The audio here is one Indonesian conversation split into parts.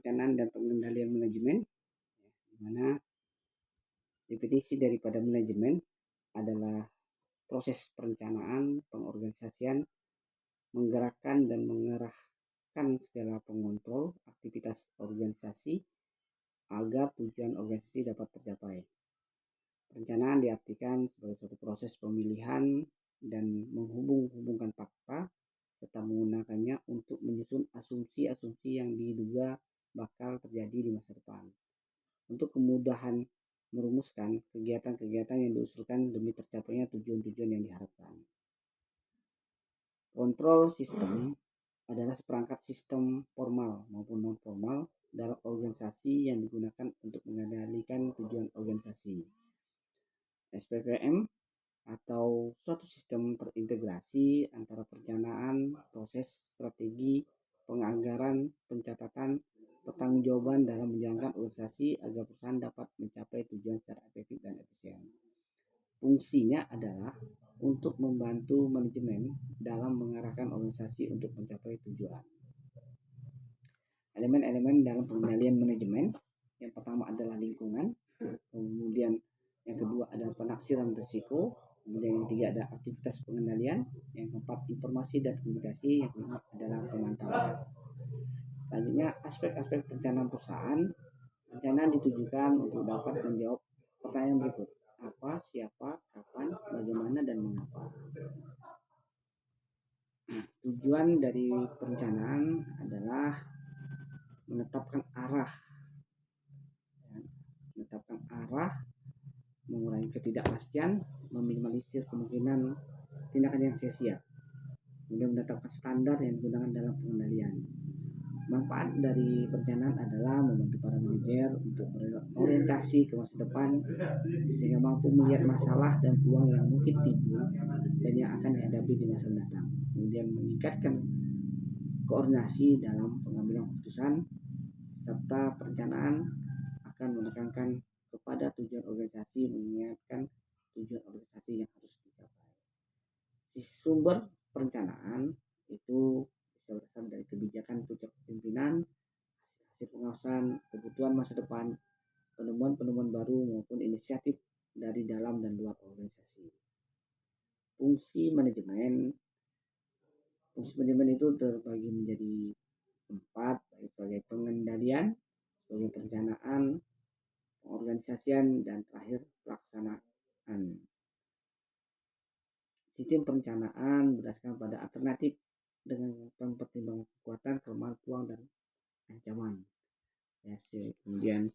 perencanaan dan pengendalian manajemen, di mana definisi daripada manajemen adalah proses perencanaan, pengorganisasian, menggerakkan dan mengerahkan segala pengontrol aktivitas organisasi agar tujuan organisasi dapat tercapai. Perencanaan diartikan sebagai suatu proses pemilihan dan menghubung-hubungkan fakta serta menggunakannya untuk menyusun asumsi-asumsi yang diduga bakal terjadi di masa depan. Untuk kemudahan merumuskan kegiatan-kegiatan yang diusulkan demi tercapainya tujuan-tujuan yang diharapkan. Kontrol sistem adalah seperangkat sistem formal maupun non-formal dalam organisasi yang digunakan untuk mengendalikan tujuan organisasi. SPPM atau suatu sistem terintegrasi antara perencanaan, proses, strategi, penganggaran, pencatatan, pertanggungjawaban dalam menjalankan organisasi agar perusahaan dapat mencapai tujuan secara efektif dan efisien. Fungsinya adalah untuk membantu manajemen dalam mengarahkan organisasi untuk mencapai tujuan. Elemen-elemen dalam pengendalian manajemen, yang pertama adalah lingkungan, kemudian yang kedua adalah penaksiran risiko, kemudian yang ketiga ada aktivitas pengendalian, yang keempat informasi dan komunikasi, yang kelima adalah pemantauan. Selanjutnya aspek-aspek perencanaan perusahaan. Perencanaan ditujukan untuk dapat menjawab pertanyaan berikut: apa, siapa, kapan, bagaimana, dan mengapa. Tujuan dari perencanaan adalah menetapkan arah, mengurangi ketidakpastian, meminimalisir kemungkinan tindakan yang sia-sia, kemudian menetapkan standar yang digunakan dalam pengendalian. Manfaat dari perencanaan adalah membantu para manajer untuk berorientasi ke masa depan sehingga mampu melihat masalah dan peluang yang mungkin timbul dan yang akan dihadapi di masa mendatang. Kemudian meningkatkan koordinasi dalam pengambilan keputusan, serta perencanaan akan menekankan kepada tujuan organisasi, mengingatkan tujuan organisasi yang harus dicapai. Sumber perencanaan itu bisa berasal dari kebijakan puncak pimpinan, hasil pengawasan, kebutuhan masa depan, penemuan-penemuan baru maupun inisiatif dari dalam dan luar organisasi. Fungsi manajemen itu terbagi menjadi 4, sebagai pengendalian, sebagai perencanaan, pengorganisasian, dan terakhir pelaksanaan. Sistem perencanaan berdasarkan pada alternatif dengan mempertimbangkan kekuatan, kelemahan, peluang, dan ancaman. Kemudian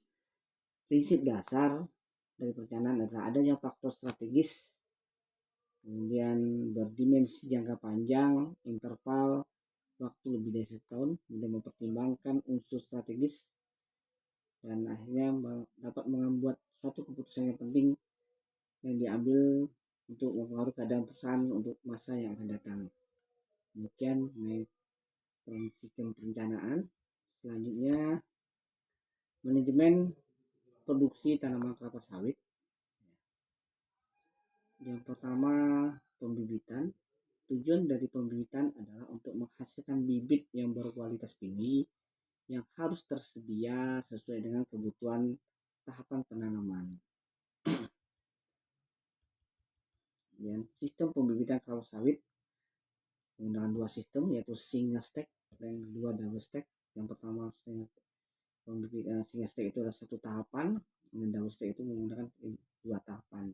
prinsip dasar dari perencanaan adalah adanya faktor strategis, kemudian berdimensi jangka panjang, interval waktu lebih dari setahun, kemudian mempertimbangkan unsur strategis, dan akhirnya dapat membuat suatu keputusan yang penting yang diambil untuk mempengaruhi keadaan perusahaan untuk masa yang akan datang. Demikian sistem perencanaan. Selanjutnya manajemen produksi tanaman kelapa sawit. Yang pertama, pembibitan. Tujuan dari pembibitan adalah untuk menghasilkan bibit yang berkualitas tinggi yang harus tersedia sesuai dengan kebutuhan tahapan penanaman. Dan sistem pembibitan kelapa sawit menggunakan 2 sistem, yaitu single stack dan 2 double stack. Yang pertama single stack itu adalah 1 tahapan, dan double stack itu menggunakan 2 tahapan.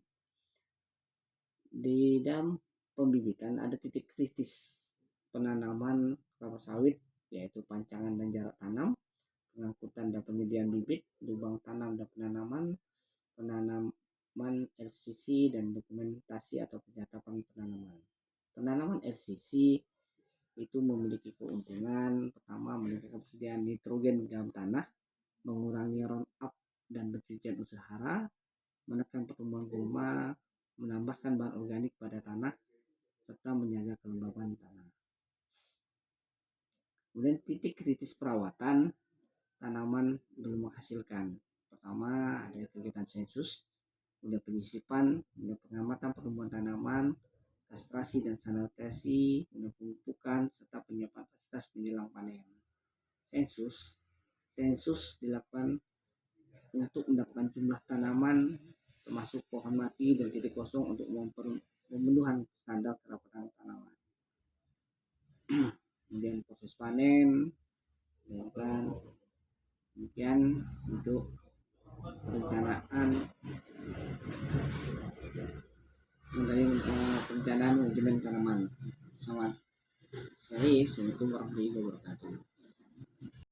Di dalam pembibitan ada titik kritis penanaman kelapa sawit, yaitu pancangan dan jarak tanam, pengangkutan dan penyediaan bibit, lubang tanam dan penanaman LCC, dan dokumentasi atau pencatatan penanaman. Penanaman LCC itu memiliki keuntungan pertama, meningkatkan persediaan nitrogen di dalam tanah, mengurangi round up dan pencucian unsur hara, menekan pertumbuhan gulma, menambahkan bahan organik pada tanah, serta menjaga kelembaban tanah. Kemudian titik kritis perawatan tanaman belum menghasilkan. Pertama ada kegiatan sensus, kemudian penyisipan, kemudian pengamatan pertumbuhan tanaman, kastrasi dan sanitasi, kemudian pemupukan, serta penyiapan fasilitas menjelang panen. Sensus sensus dilakukan untuk mendapatkan jumlah tanaman termasuk pohon mati dan titik kosong untuk pemenuhan standar kerapatan tanaman. Kemudian proses panen, ya kan. Kemudian untuk perencanaan manajemen tanaman. Sama saya, Assalamualaikum warahmatullahi wabarakatuh.